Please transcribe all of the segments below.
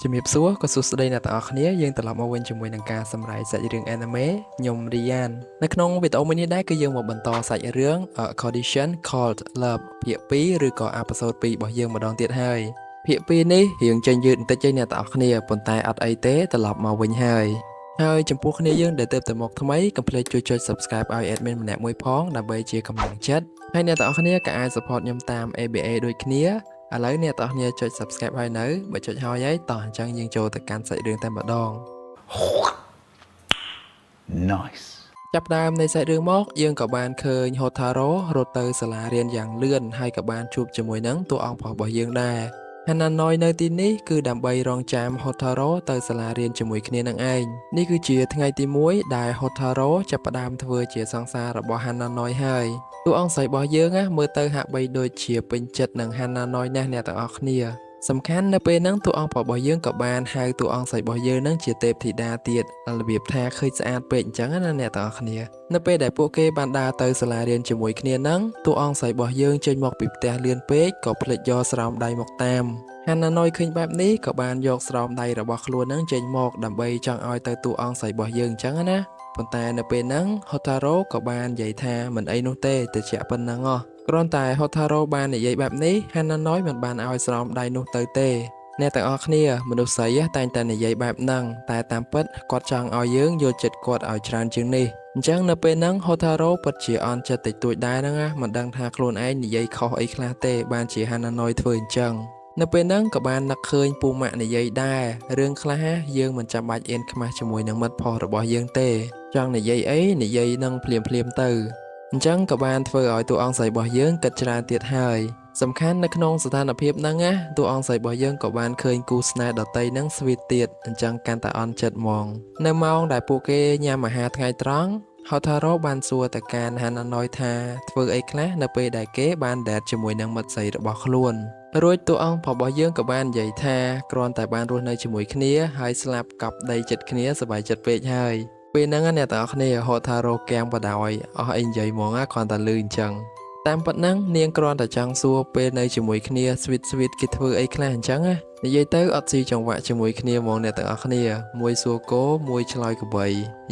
ជំរាបសួរក៏សួស្តីអ្នកទាំងអស់គ្នាយើងត្រឡប់មកវិញជាមួយនឹងការសម្រាយសាច់រឿង anime ខ្ញុំរីយ៉ាននៅក្នុងវីដេអូមួយនេះដែរគឺយើងមកបន្តសាច់រឿង Condition Called Love ភាគ2ឬក៏ episode 2របស់យើងម្ដងទៀតហើយភាគ2នេះរៀងចេញយឺតបន្តិចឯអ្នកទាំងអស់គ្នាប៉ុន្តែអត់អីទេត្រឡប់មកវិញហើយចំពោះគ្នាយើងដែលទើបតែមកថ្មីកុំភ្លេចជួយចុច subscribe ឲ្យ admin ម្នាក់មួយផងដើម្បីជាកម្លាំងចិត្តហើយអ្នកទាំងអស់គ្នាក៏អាច support ខ្ញុំតាម ABA ដូចគ្នាឥឡូវអ្នកទាំងអស់គ្នាចុច subscribe ហើយនៅបើចុចហើយតោះអញ្ចឹងយើងចូលទៅកាន់សាច់រឿងតែម្ដង Nice. ចាប់ផ្ដើមនៃសាច់រឿងមកយើងក៏បានឃើញ Hotaro រត់ទៅសាលារៀនយ៉ាងលឿនហើយក៏បានជួបជាមួយនឹងតួអង្គប្រុសរបស់យើងដែរ Hananoi នៅទីនេះគឺដើម្បីរង់ចាំ Hotaro ទៅសាលារៀនជាមួយគ្នានឹងឯងនេះគឺជាថ្ងៃទី1ដែល Hotaro ចាប់ផ្ដើមធ្វើជាសង្សាររបស់ Hananoi ហើយតួអង្គស្រីរបស់យើងមើលទៅហាក់បីដូចជាពេញចិត្តនឹង Hananoi ណាស់អ្នកទាំងអស់គ្នាសំខាន់នៅពេលហ្នឹងតួអង្គប្រុសរបស់យើងក៏បានហៅតួអង្គស្រីរបស់យើងនឹងជាទេពធីតាទៀតរបៀបថាឃើញស្អាតពេកអញ្ចឹងណាអ្នកទាំងអស់គ្នានៅពេលដែលពួកគេបានដើរទៅសាលារៀនជាមួយគ្នាហ្នឹងតួអង្គស្រីរបស់យើងចេញមកពីផ្ទះលឿនពេកក៏ភ្លេចយកស្រោមដៃមកតាមHananoi ឃើញបែបនេះក៏បានយកស្រោមដៃរបស់ខ្លួននឹងចេញមកដើម្បីចង់ឲ្យទៅតួអង្គស្រីរបស់យើងអញ្ចឹងណាប៉ុន្តែនៅពេលហ្នឹង Hotaro ក៏បាននិយាយថាមិនអីនោះទេតែជាប៉ុណ្ណឹងគ្រាន់តែ Hotaro បាននិយាយបែបនេះ Hananoi មិនបានឲ្យស្រោមដៃនោះទៅទេអ្នកទាំងអស់គ្នាមនុស្សស្រីតែងតែនិយាយបែបហ្នឹងតែតាមពិតគាត់ចង់ឲ្យយើងយល់ចិត្តគាត់ឲ្យច្រើនជាងនេះអញ្ចឹងនៅពេលហ្នឹង Hotaro ពិតជាអន់ចិត្តតិចតួចដែរហ្នឹងមិនដឹងថាខ្លួនឯងនិយាយខុសអីខ្លះទេបានជា Hananoi ធ្វើអញ្ចឹងនៅពេលហ្នឹងក៏បាននឹកឃើញពូម៉ាក់និយាយដែររឿងខ្លះយើងមិនចាំបាច់អៀនខ្មាស់ជាមួយនឹងមិត្តផុសរបស់យើងទេចង់និយាយអីនិយាយនឹងភ្លាមទៅអញ្ចឹងក៏បានធ្វើឲ្យតួអង្គស្រីរបស់យើងគិតច្រើនទៀតហើយសំខាន់នៅក្នុងស្ថានភាពហ្នឹងតួអង្គស្រីរបស់យើងក៏បានឃើញគូស្នេហ៍ដតីហ្នឹងស្វីតទៀតអញ្ចឹងកាន់តែអន់ចិត្តហ្មងនៅម៉ោងដែលពួកគេញ៉ាំអាហារថ្ងៃត្រង់Hotaro បានសួរទៅកាន់ Hananoi ថាធ្វើអីខ្លះនៅពេលដែលគេបានដេតជាមួយនឹងមិត្តស្រីរបស់ខ្លួនរួចតួអង្គរបស់យើងក៏បាននិយាយថាគ្រាន់តែបានរស់នៅជាមួយគ្នាហើយស្លាប់កប់ដីចិត្តគ្នាសប្បាយចិត្តពេកហើយពេលហ្នឹងអ្នកទាំងអស់គ្នា Hotaro កាំងបដ ாய் អស់អីនិយាយហ្មងគ្រាន់តែលឺអញ្ចឹងតាមពិតហ្នឹងនាងគ្រាន់តែចង់សួរពេលនៅជាមួយគ្នាស្វីតគេធ្វើអីខ្លះអញ្ចឹងនិយាយទៅអត់ស៊ីចង្វាក់ជាមួយគ្នាហ្មងអ្នកទាំងអស់គ្នាមួយសួរគោមួយឆ្លើយក្របី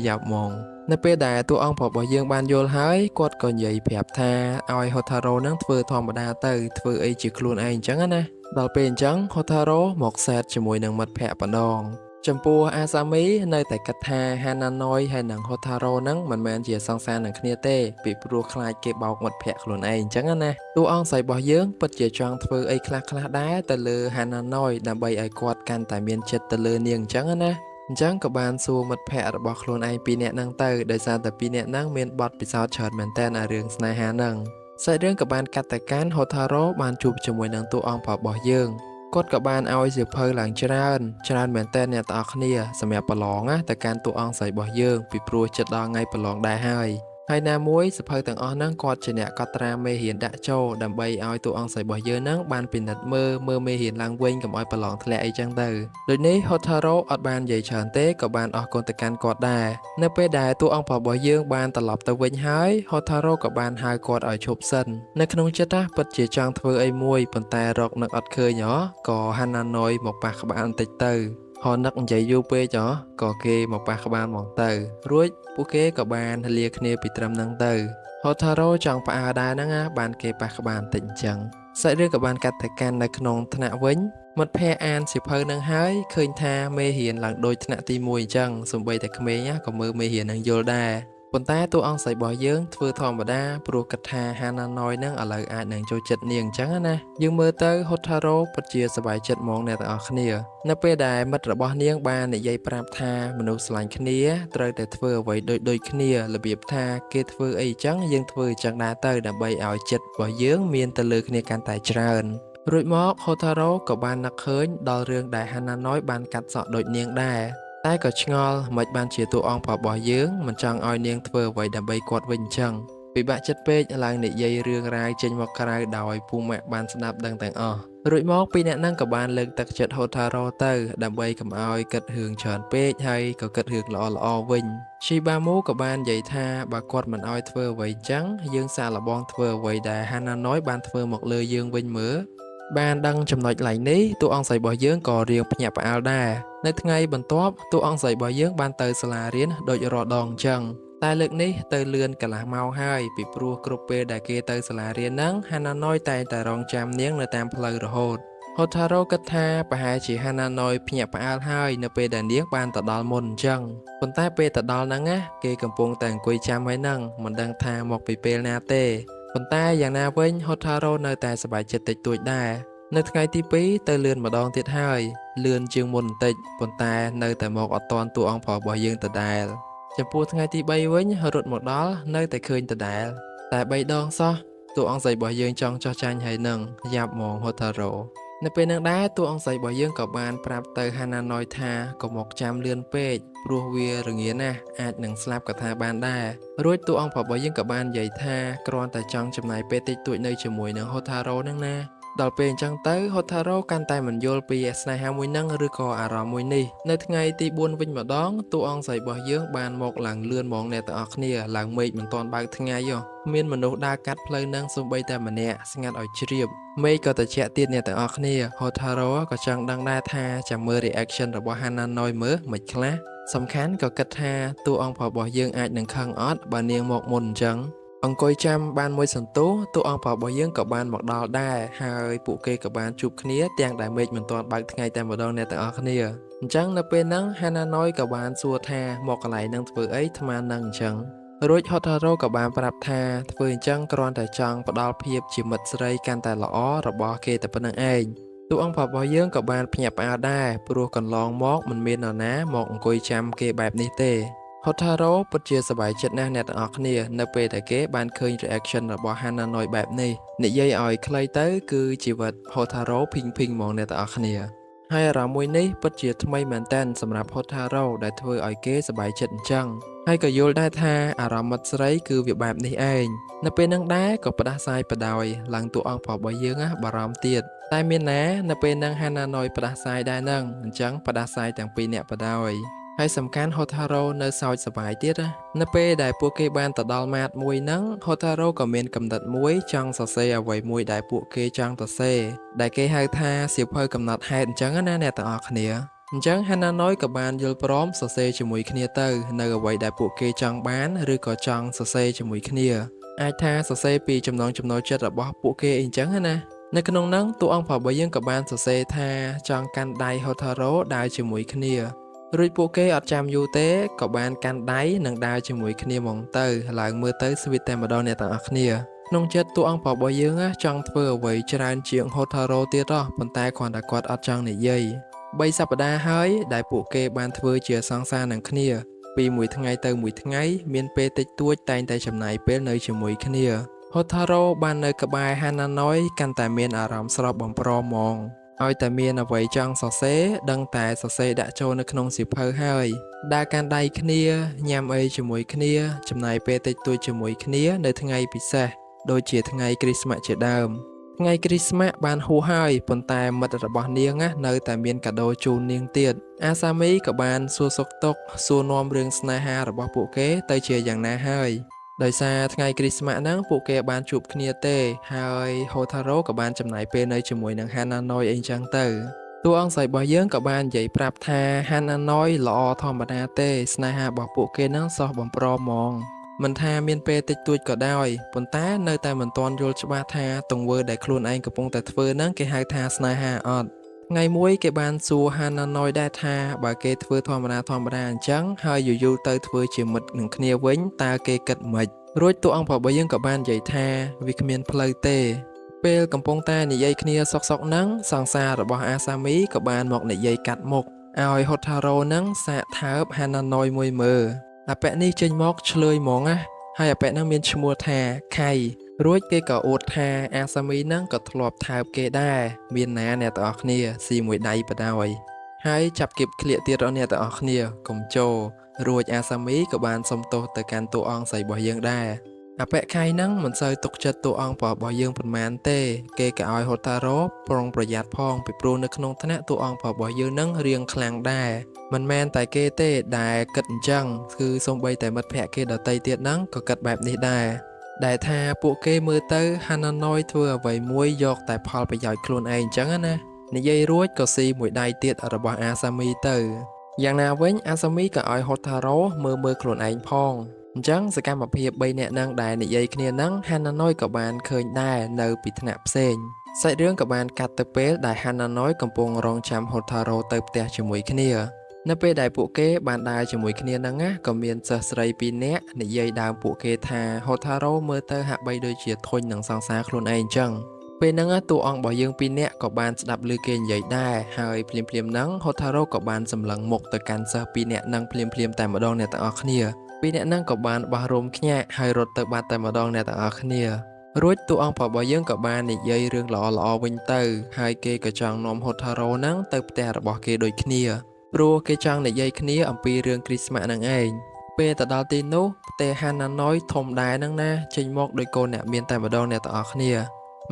យ៉ាប់ហ្មងនៅពេលដែលតួអង្គរបស់យើងបានយល់ហើយគាត់ក៏និយាយប្រាប់ថាឲ្យ Hotaro នឹងធ្វើធម្មតាទៅធ្វើអីជាខ្លួនឯងអញ្ចឹងណាដល់ពេលអញ្ចឹង Hotaro មកសែតជាមួយនឹងមិត្តភ័ក្តិម្ដងចំពោះអាសាមីនៅតែគិតថា Hananoi ហើយនិង Hotaro នឹងមិនមែនជាសង្សារនឹងគ្នាទេពីព្រោះខ្លាចគេបោកមិត្តភ័ក្តិខ្លួនឯងអញ្ចឹងណាតួអង្គស្រីរបស់យើងពិតជាចង់ធ្វើអីខ្លះដែរទៅលើ Hananoi ដើម្បីឲ្យគាត់កាន់តែមានចិត្តទៅលើនាងអញ្ចឹងណាអញ្ចឹងក៏បានសួរមិត្តភ័ក្តិរបស់ខ្លួនឯងពីរនាក់ហ្នឹងទៅដោយសារតែពីរនាក់ហ្នឹងមានបទពិសោធន៍ច្រើនមែនតើអារឿងស្នេហាហ្នឹងសាច់រឿងក៏បានកាត់ទៅកាន់ Hotaro បានជួបជាមួយនឹងតួអង្គរបស់យើងគាត់ក៏បានឲ្យសៀវភៅឡើងច្រើនមែនតើអ្នកទាំងអស់គ្នាសម្រាប់ប្រឡងទៅកាន់តួអង្គស្រីរបស់យើងពីព្រោះចិត្តដល់ថ្ងៃប្រឡងដែរហើយណាមួយសៀវភៅទាំងអស់ហ្នឹងគាត់ជាអ្នកកត់ត្រាមេរៀនដាក់ចូលដើម្បីឲ្យតួអង្គស្រីរបស់យើងហ្នឹងបានពិនិត្យមើលមេរៀនឡើងវិញកុំឲ្យប្រឡងធ្លាក់អីចឹងទៅដូចនេះ Hotaro អត់បាននិយាយច្រើនទេក៏បានអរគុណទៅកាន់គាត់ដែរនៅពេលដែលតួអង្គរបស់យើងបានត្រឡប់ទៅវិញហើយ Hotaro ក៏បានហៅគាត់ឲ្យឈប់សិននៅក្នុងចិត្តពិតជាចង់ធ្វើអីមួយប៉ុន្តែរកនឹកអត់ឃើញក៏ Hananoi មកប៉ះក្បាលបន្តិចទៅនឹកនិយាយយូរពេកក៏គេមកប៉ះក្បាលហ្មងទៅរួចពួកគេក៏បានលាគ្នាពីត្រឹមហ្នឹងទៅ Hotaro ចង់ផ្អើលដែរហ្នឹងបានគេប៉ះក្បាលបន្តិចអញ្ចឹងសាច់រឿងក៏បានកាត់ទៅកាន់នៅក្នុងថ្នាក់វិញមិត្តភ័ក្តិអានសៀវភៅនឹងហើយឃើញថាមេរៀនឡើងដូចថ្នាក់ទី1អញ្ចឹងសូម្បីតែក្មេងក៏មើលមេរៀននឹងយល់ដែរប៉ុន្តែតួអង្គស្រីរបស់យើងធ្វើធម្មតាព្រោះគិតថា Hananoi នឹងឥឡូវអាចនឹងចូលចិត្តនាងអញ្ចឹងណាយើងមើលទៅ Hotaro ពិតជាសប្បាយចិត្តហ្មងអ្នកទាំងអស់គ្នានៅពេលដែលមិត្តរបស់នាងបាននិយាយប្រាប់ថាមនុស្សស្រឡាញ់គ្នាត្រូវតែធ្វើអ្វីដូចគ្នារបៀបថាគេធ្វើអីអញ្ចឹងយើងធ្វើអញ្ចឹងដែរទៅដើម្បីឲ្យចិត្តរបស់យើងមានទៅលើគ្នាកាន់តែច្រើនរួចមក Hotaro ក៏បាននឹកឃើញដល់រឿងដែល Hananoi បានកាត់សក់ដូចនាងដែរតែក៏ឆ្ងល់មិនបានជាតួអង្គរបស់យើងមិនចង់ឲ្យនាងធ្វើអ្វីដើម្បីគាត់វិញអញ្ចឹងពិបាកចិត្តពេកឡើងនិយាយរឿងរ៉ាវចេញមកក្រៅដោយពូម៉ាក់បានស្ដាប់ដឹងទាំងអស់រួចមកពីអ្នកហ្នឹងក៏បានលើកទឹកចិត្ត Hotaro ទៅដើម្បីកុំឲ្យគិតរឿងច្រើនពេកហើយក៏គិតរឿងល្អវិញ Shibamu ក៏បាននិយាយថាបើគាត់មិនឲ្យធ្វើអ្វីអញ្ចឹងយើងសាកល្បងធ្វើអ្វីដែល Hananoi បានធ្វើមកលើយើងវិញមើល បានដឹងចំណុចឡៃនេះតួអង្គស្រីរបស់យើងក៏រៀងភ្ញាក់ផ្អើលដែរនៅថ្ងៃបន្ទាប់តួអង្គស្រីរបស់យើងបានទៅសាលារៀនដូចរាល់ដងអញ្ចឹងតែលើកនេះទៅលឿនកន្លះម៉ោងហើយពីព្រោះគ្រប់ពេលដែលគេទៅសាលារៀនហ្នឹងហាណាណយតែងតែរង់ចាំនាងនៅតាមផ្លូវរហូតហូថារ៉ូគិតថាប្រហែលជាហាណាណយភ្ញាក់ផ្អើលហើយនៅពេលដែលនាងបានទៅដល់មុនអញ្ចឹងប៉ុន្តែពេលទៅដល់ហ្នឹងណាគេកំពុងតែអង្គុយចាំហើយហ្នឹងមិនដឹងថាមកពីពេលណាទេប៉ុន្តែយ៉ាងណាវិញហូថារ៉ូនៅតែសប្បាយចិត្តតិចតួចដែរនៅថ្ងៃទី2ទៅលឿនម្ដងទៀតហើយលឿនជាងមុនបន្តិចប៉ុន្តែនៅតែមកអត់ទាន់តួអង្គប្រុសរបស់យើងដដែលចំពោះថ្ងៃទី3វិញរត់មកដល់នៅតែឃើញដដែលតែ3ដងសោះតួអង្គស្រីរបស់យើងចង់ចោះចាញ់ហើយនឹងយ៉ាប់ហ្មងហូថារ៉ូនៅពេលនឹងដែរតួអង្គស្រីរបស់យើងក៏បានប្រាប់ទៅហាណាណយថាកុំមកចាំលឿនពេកព្រោះវារងាណាស់អាចនឹងស្លាប់ក៏ថាបានដែររួចតួអង្គប្រុសរបស់យើងក៏បាននិយាយថាគ្រាន់តែចង់ចំណាយពេលតិចតួចនៅជាមួយនឹងហូថារ៉ូនឹងណាដល់ពេលអញ្ចឹងទៅហូថារ៉ូកាន់តែមិនយល់ពីស្នេហាមួយនឹងឬក៏អារម្មណ៍មួយនេះនៅថ្ងៃទី4វិញម្ដងតួអង្គស្រីរបស់យើងបានមកឡើងលឿនហ្មងអ្នកទាំងអស់គ្នាឡើងមេឃមិនទាន់បើកថ្ងៃគ្មានមនុស្សដើរកាត់ផ្លូវនឹងសូម្បីតែម្នាក់ស្ងាត់ឲ្យជ្រាបមេឃក៏ត្រជាក់ទៀតអ្នកទាំងអស់គ្នាហូថារ៉ូក៏ចង់ដឹងដែរថាចាំមើល reaction របស់ Hana Noi មើលមិនខ្លះសំខាន់ក៏គិតថាតួអង្គប្រុសរបស់យើងអាចនឹងខឹងអត់បើនាងមកមុនអញ្ចឹងអង្គុយចាំបានមួយសន្ទុះតួអង្គប្រុសរបស់យើងក៏បានមកដល់ដែរហើយពួកគេក៏បានជួបគ្នាទាំងដែលមេឃមិនទាន់បើកថ្ងៃតែម្ដងអ្នកទាំងអស់គ្នាអញ្ចឹងនៅពេលហ្នឹង Hana Noi ក៏បានសួរថាមកកន្លែងហ្នឹងធ្វើអីថ្មនឹងអញ្ចឹងរួចហូថារ៉ូក៏បានប្រាប់ថាធ្វើអញ្ចឹងគ្រាន់តែចង់ផ្ដល់ភាពជាមិត្តស្រីកាន់តែល្អរបស់គេតែប៉ុណ្្នឹងឯងតួអង្គប្រុសរបស់យើងក៏បានភ្ញាក់ផ្អើលដែរព្រោះកន្លងមកមិនមាននរណាមកអង្គុយចាំគេបែបនេះទេហូថារ៉ូពិតជាសប្បាយចិត្តណាស់អ្នកទាំងអស់គ្នានៅពេលដែលគេបានឃើញ reaction របស់ Hana Noi បែបនេះនិយាយឲ្យខ្លីទៅគឺជីវិតហូថារ៉ូភីងហ្មងអ្នកទាំងអស់គ្នាហើយអារម្មណ៍មួយនេះពិតជាថ្មីមែនទែនសម្រាប់ហូថារ៉ូដែលធ្វើឲ្យគេសប្បាយចិត្តអញ្ចឹងហើយក៏យល់ដែរថាអារម្មណ៍មិត្តស្រីគឺវាបែបនេះឯងនៅពេលនឹងដែរក៏ផ្ដាសាយបដ ாய் ឡើងតួអង្គប្រុសរបស់យើងបារម្ភទៀតតែមានណានៅពេលនឹង Hana Noi ផ្ដាសាយដែរនឹងអញ្ចឹងផ្ដាសាយទាំងពីរអ្នកបដ ாய் ហើយសំខាន់ហូថារ៉ូនៅសោចសប្បាយទៀតនៅពេលដែលពួកគេបានទៅដល់ម៉ាតមួយហ្នឹងហូថារ៉ូក៏មានកំណត់មួយចង់សរសេរអ្វីមួយដែលពួកគេចង់សរសេរដែលគេហៅថាសៀវភៅកំណត់ហេតុអញ្ចឹងណាអ្នកទាំងអស់គ្នាអញ្ចឹង Hana Noi ក៏បានយល់ព្រមសរសេរជាមួយគ្នាទៅនៅអ្វីដែលពួកគេចង់បានឬក៏ចង់សរសេរជាមួយគ្នាអាចថាសរសេរពីចំណង់ចំណូលចិត្តរបស់ពួកគេអីចឹងណានៅក្នុងហ្នឹងតួអង្គប្រុសរបស់យើងក៏បានសរសេរថាចង់កាន់ដៃហូថារ៉ូដើរជាមួយគ្នារួចពួកគេអត់ចាំយូរទេក៏បានកាន់ដៃនិងដើរជាមួយគ្នាហ្មងទៅឡើងមើលទៅស្វីតតែម្ដងអ្នកទាំងអស់គ្នាក្នុងចិត្តតួអង្គប្រុសរបស់យើងចង់ធ្វើអ្វីច្រើនជាងហូថារ៉ូទៀតប៉ុន្តែគ្រាន់តែគាត់អត់ចង់និយាយ3សប្តាហ៍ហើយដែលពួកគេបានធ្វើជាសង្សារនឹងគ្នាពីមួយថ្ងៃទៅមួយថ្ងៃមានពេលតិចតួចតែងតែចំណាយពេលនៅជាមួយគ្នាហូថារ៉ូបាននៅក្បែរ Hana Noi កាន់តែមានអារម្មណ៍ស្រស់បំព្រងហ្មងឲ្យតែមានអ្វីចង់សរសេរដឹងតែសរសេរដាក់ចូលនៅក្នុងសៀវភៅហើយដើរកាន់ដៃគ្នាញ៉ាំអីជាមួយគ្នាចំណាយពេលតិចតួចជាមួយគ្នានៅថ្ងៃពិសេសដូចជាថ្ងៃគ្រីស្មាស់ជាដើមថ្ងៃគ្រីស្មាស់បានហួសហើយប៉ុន្តែមិត្តរបស់នាងនៅតែមានកាដូជូននាងទៀតអាសាមីក៏បានសួរសុខទុក្ខសួរនាំរឿងស្នេហារបស់ពួកគេទៅជាយ៉ាងណាហើយដោយសារថ្ងៃគ្រីស្មាស់ហ្នឹងពួកគេបានជួបគ្នាទេហើយហូថារ៉ូក៏បានចំណាយពេលនៅជាមួយនឹង Hana Noi អីចឹងទៅតួអង្គស្រីរបស់យើងក៏បាននិយាយប្រាប់ថា Hana Noi ល្អធម្មតាទេស្នេហារបស់ពួកគេហ្នឹងសោះបំព្រមហ្មងមិនថាមានពេលតិចតួចក៏ដោយប៉ុន្តែនៅតែមិនទាន់យល់ច្បាស់ថាទង្វើដែលខ្លួនឯងកំពុងតែធ្វើហ្នឹងគេហៅថាស្នេហាអត់ថ្ងៃមួយគេបានសួរ Hana Noi ដែរថាបើគេធ្វើធម្មតាអញ្ចឹងហើយយូរៗទៅធ្វើជាមិត្តនឹងគ្នាវិញតើគេគិតម៉េចរួចតួអង្គប្រុសរបស់យើងក៏បាននិយាយថាវាគ្មានផ្លូវទេពេលកំពុងតែនិយាយគ្នាសុកហ្នឹងសង្សាររបស់អាសាមីក៏បានមកនិយាយកាត់មុខឲ្យហូថារ៉ូហ្នឹងសាកថើប Hana Noi មួយមើលអាប៉ែនេះចេញមកឆ្លើយហ្មងណាហើយអាប៉ែហ្នឹងមានឈ្មោះថាខៃរួចគេក៏អួតថាអាសាមីហ្នឹងក៏ធ្លាប់ថើបគេដែរមានណាអ្នកទាំងអស់គ្នាស៊ីមួយដៃបដ ாய் ហើយចាប់គៀបក្លៀកទៀតអ្នកទាំងអស់គ្នាកុំចូលរួចអាសាមីក៏បានសុំទោសទៅកាន់តួអង្គស្រីរបស់យើងដែរអាប៉ែខៃហ្នឹងមិនសូវទុកចិត្តតួអង្គប្រុសរបស់យើងប៉ុន្មានទេគេក៏ឲ្យហូតារ៉ូប្រុងប្រយ័ត្នផងពីព្រោះនៅក្នុងថ្នាក់តួអង្គប្រុសរបស់យើងហ្នឹងរៀងខ្លាំងដែរមិនមែនតែគេទេដែលគិតអញ្ចឹងគឺសូម្បីតែមិត្តភក្តិគេដទៃទៀតហ្នឹងក៏គិតបែបនេះដែរ ដែលថាពួកគេមើលទៅហាណាណូយធ្វើអ្វីមួយយកតែផលប្រយោជន៍ខ្លួនឯងអញ្ចឹងណានិយាយរួចក៏ស៊ីមួយដៃទៀតរបស់អាសាមីទៅយ៉ាងណាវិញអាសាមីក៏ឲ្យហូតារ៉ូមើលខ្លួនឯងផងអញ្ចឹងសកម្មភាព3នាក់នឹងដែលនិយាយគ្នានឹងហាណាណូយក៏បានឃើញដែរនៅពីថ្នាក់ផ្សេងសាច់រឿងក៏បានកាត់ទៅពេលដែលហាណាណូយកំពុងរងចាំហូតារ៉ូទៅផ្ទះជាមួយគ្នានៅពេលដែលពួកគេបានដើរជាមួយគ្នាហ្នឹងណាក៏មានសិស្សស្រី2នាក់និយាយដើមពួកគេថាហូថារ៉ូមើលទៅហាក់បីដូចជាធុញនឹងសង្សារខ្លួនឯងអញ្ចឹងពេលហ្នឹងតួអង្គរបស់យើង2នាក់ក៏បានស្ដាប់ឮគេនិយាយដែរហើយភ្លាមៗហ្នឹងហូថារ៉ូក៏បានសម្លឹងមុខទៅកាន់សិស្ស2នាក់ហ្នឹងភ្លាមៗតែម្ដងអ្នកទាំងអស់គ្នា2នាក់ហ្នឹងក៏បានបោះរោមខ្ញាក់ហើយរត់ទៅបាត់តែម្ដងអ្នកទាំងអស់គ្នារួចតួអង្គរបស់យើងក៏បាននិយាយរឿងល្អៗវិញទៅហើយគេក៏ចង់នាំហូថារ៉ូហ្នឹងទៅផ្ទះរបស់គេដូចគ្នាព្រោះគេចង់និយាយគ្នាអំពីរឿងគ្រីស្មាស់ហ្នឹងឯងពេលទៅដល់ទីនោះផ្ទះហាណាណូយធំដែរហ្នឹងណាចេញមកដោយកូនអ្នកមានតែម្ដងអ្នកទាំងអស់គ្នា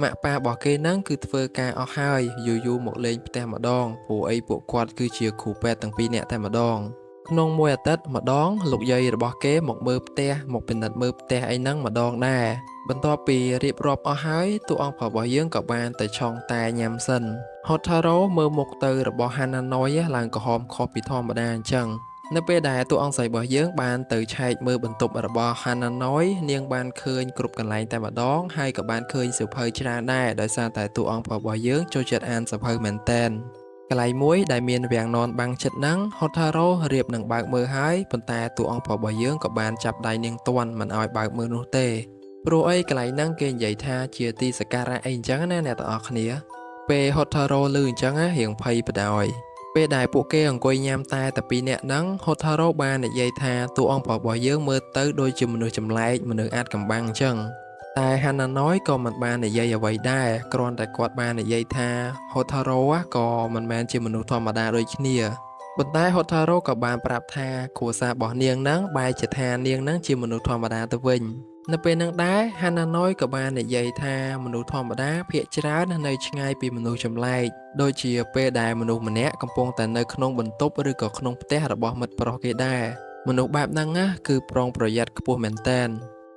ម៉ាក់ប៉ារបស់គេហ្នឹងគឺធ្វើការអស់ហើយយូរមកលេងផ្ទះម្ដងព្រោះអីពួកគាត់គឺជាគ្រូពេទ្យទាំងពីរនាក់តែម្ដងក្នុងមួយអាទិត្យម្ដងលោកយាយរបស់គេមកមើលផ្ទះមកពិនិត្យមើលផ្ទះអីហ្នឹងម្ដងដែរបន្ទាប់ពីរៀបរាប់អស់ហើយតួអង្គរបស់យើងក៏បានទៅឆុងតែញ៉ាំសិនហូថារ៉ូមើលមុខទៅរបស់ហាណាណូយឡើងក្រហមខុសពីធម្មតាអញ្ចឹងនៅពេលដែលតួអង្គស្រីរបស់យើងបានទៅឆែកមើលបន្ទប់របស់ហាណាណូយនាងបានឃើញគ្រប់កន្លែងតែម្ដងហើយក៏បានឃើញសៀវភៅច្រើនដែរដោយសារតែតួអង្គរបស់យើងចូលចិត្តអានសៀវភៅមែនតែនកន្លែងមួយដែលមានវាំងននបាំងចិត្តហ្នឹងហូថារ៉ូរៀបនឹងបើកមើលហើយប៉ុន្តែតួអង្គរបស់យើងក៏បានចាប់ដៃនាងទាន់មិនឲ្យបើកមើលនោះទេព្រោះអីកន្លែងហ្នឹងគេនិយាយថាជាទីសក្ការៈអីអញ្ចឹងណាអ្នកទាំងអស់គ្នាពេលហូថារ៉ូឮអញ្ចឹងរៀងភ័យបដ ாய் ពេលដែលពួកគេអង្គុយញ៉ាំតែពីរនាក់ហ្នឹងហូថារ៉ូបាននិយាយថាតួអង្គរបស់យើងមើលទៅដូចជាមនុស្សចម្លែកមនុស្សអាចកំបាំងអញ្ចឹងតែហាណាណូយក៏មិនបាននិយាយអ្វីដែរគ្រាន់តែគាត់បាននិយាយថាហូថារ៉ូក៏មិនមែនជាមនុស្សធម្មតាដូចគ្នាប៉ុន្តែហូថារ៉ូក៏បានប្រាប់ថាគ្រួសាររបស់នាងហ្នឹងបែរជាថានាងហ្នឹងជាមនុស្សធម្មតាទៅវិញនៅពេលហ្នឹងដែរហាណាណូយក៏បាននិយាយថាមនុស្សធម្មតាភាគច្រើននៅឆ្ងាយពីមនុស្សចម្លែកដូចជាពេលដែលមនុស្សម្នាក់កំពុងតែនៅក្នុងបន្ទប់ឬក៏ក្នុងផ្ទះរបស់មិត្តប្រុសគេដែរមនុស្សបែបហ្នឹងគឺប្រុងប្រយ័ត្នខ្ពស់មែនតើ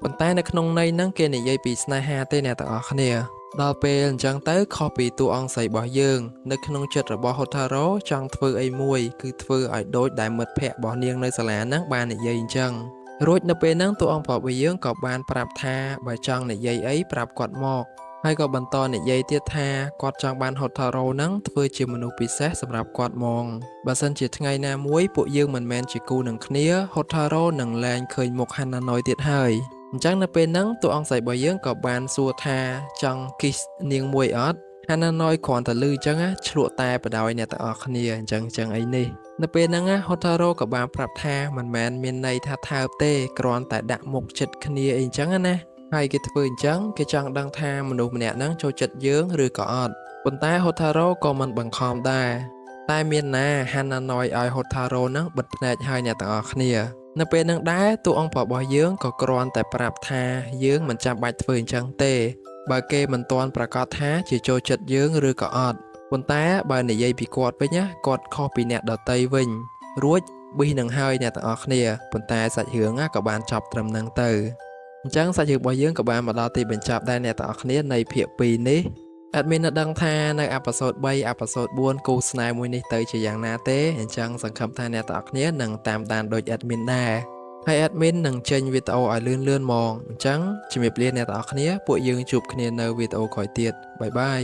ប៉ុន្តែនៅក្នុងន័យហ្នឹងគេនិយាយពីស្នេហាទេអ្នកទាំងអស់គ្នាដល់ពេលអញ្ចឹងទៅខុសពីតួអង្គស្រីរបស់យើងនៅក្នុងចិត្តរបស់ហូថារ៉ូចង់ធ្វើអីមួយគឺធ្វើឲ្យដូចដែលមិត្តភ័ក្តិរបស់នាងនៅសាលាហ្នឹងបាននិយាយអញ្ចឹងរួចនៅពេលហ្នឹងតួអង្គរបស់យើងក៏បានប្រាប់ថាបើចង់និយាយអីប្រាប់គាត់មកហើយក៏បន្តនិយាយទៀតថាគាត់ចង់បានហូថារ៉ូហ្នឹងធ្វើជាមនុស្សពិសេសសម្រាប់គាត់ហ្មងបើសិនជាថ្ងៃណាមួយពួកយើងមិនមែនជាគូនឹងគ្នាហូថារ៉ូនឹងលែងឃើញមុខហាណាណូយទៀតហើយអញ្ចឹងនៅពេលហ្នឹងតួអង្គស្រីរបស់យើងក៏បានសួរថាចង់ kiss នាងមួយអត់ហាណាណូយគ្រាន់តែឮអញ្ចឹងឆ្លក់តែបដ ாய் អ្នកទាំងអស់គ្នាអញ្ចឹងអីនេះនៅពេលហ្នឹងហូថារ៉ូក៏បានប្រាប់ថាមិនមែនមានន័យថាថើបទេគ្រាន់តែដាក់មុខចិត្តគ្នាអីអញ្ចឹងណាហើយគេធ្វើអញ្ចឹងគេចង់ដឹងថាមនុស្សម្នាក់ហ្នឹងចូលចិត្តយើងឬក៏អត់ប៉ុន្តែហូថារ៉ូក៏មិនបង្ខំដែរតែមានណាហាណាណូយឲ្យហូថារ៉ូហ្នឹងបិទភ្នែកឲ្យអ្នកទាំងអស់គ្នានៅពេលហ្នឹងដែរតួអង្គរបស់យើងក៏គ្រាន់តែប្រាប់ថាយើងមិនចាំបាច់ធ្វើអញ្ចឹងទេបើគេមិនទាន់ប្រកាសថាជាចូលចិត្តយើងឬក៏អត់ប៉ុន្តែបើនិយាយពីគាត់វិញគាត់ខុសពីអ្នកដតីវិញរួចប៊ីសនឹងហើយអ្នកទាំងអស់គ្នាប៉ុន្តែសាច់រឿងក៏បានចប់ត្រឹមហ្នឹងទៅអញ្ចឹងសាច់រឿងរបស់យើងក៏បានមកដល់ទីបញ្ចប់ដែរអ្នកទាំងអស់គ្នានៃភាគ2នេះadmin នៅដឹងថានៅអេពីសូត3អេពីសូត4គូស្នេហ៍មួយនេះទៅជាយ៉ាងណាទេអញ្ចឹងសង្ឃឹមថាអ្នកទាំងអស់គ្នានឹងតាមដានដូច admin ដែរហើយ admin នឹងចេញវីដេអូឲ្យលឿនៗហ្មងអញ្ចឹងជំរាបលាអ្នកទាំងអស់គ្នាពួកយើងជួបគ្នានៅវីដេអូក្រោយទៀតបាយបាយ